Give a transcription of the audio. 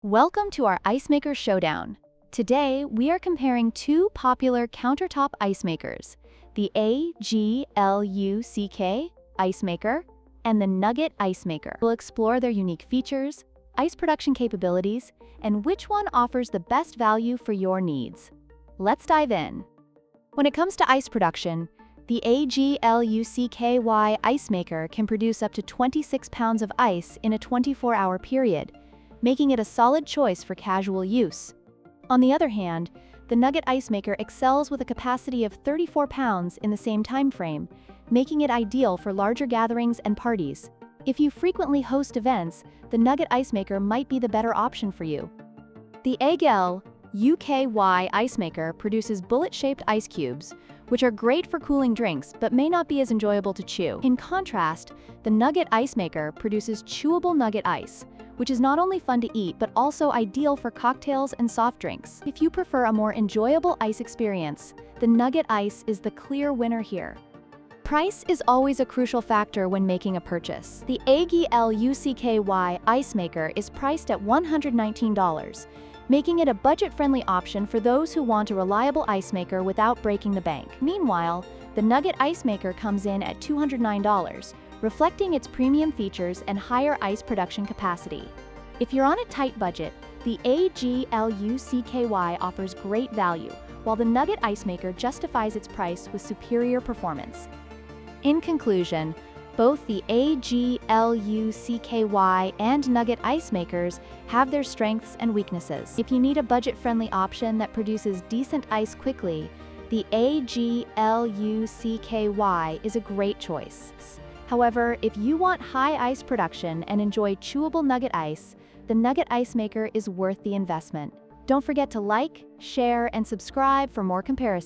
Welcome to our ice maker showdown. Today, we are comparing two popular countertop ice makers, the AGLUCK ice maker and the Nugget ice maker. We'll explore their unique features, ice production capabilities, and which one offers the best value for your needs. Let's dive in. When it comes to ice production, the AGLUCKY ice maker can produce up to 26 pounds of ice in a 24-hour period, making it a solid choice for casual use. On the other hand, the Nugget ice maker excels with a capacity of 34 pounds in the same time frame, making it ideal for larger gatherings and parties. If you frequently host events, the Nugget ice maker might be the better option for you. The AGLUCKY ice maker produces bullet-shaped ice cubes, which are great for cooling drinks but may not be as enjoyable to chew. In contrast, the Nugget ice maker produces chewable nugget ice, which is not only fun to eat but also ideal for cocktails and soft drinks. If you prefer a more enjoyable ice experience, the Nugget ice is the clear winner here. Price is always a crucial factor when making a purchase. The AGLUCKY ice maker is priced at $119, making it a budget-friendly option for those who want a reliable ice maker without breaking the bank. Meanwhile, the Nugget ice maker comes in at $209, reflecting its premium features and higher ice production capacity. If you're on a tight budget, the AGLUCKY offers great value, while the Nugget ice maker justifies its price with superior performance. In conclusion, both the AGLUCKY and Nugget ice makers have their strengths and weaknesses. If you need a budget-friendly option that produces decent ice quickly, the AGLUCKY is a great choice. However, if you want high ice production and enjoy chewable Nugget ice, the Nugget ice maker is worth the investment. Don't forget to like, share, and subscribe for more comparisons.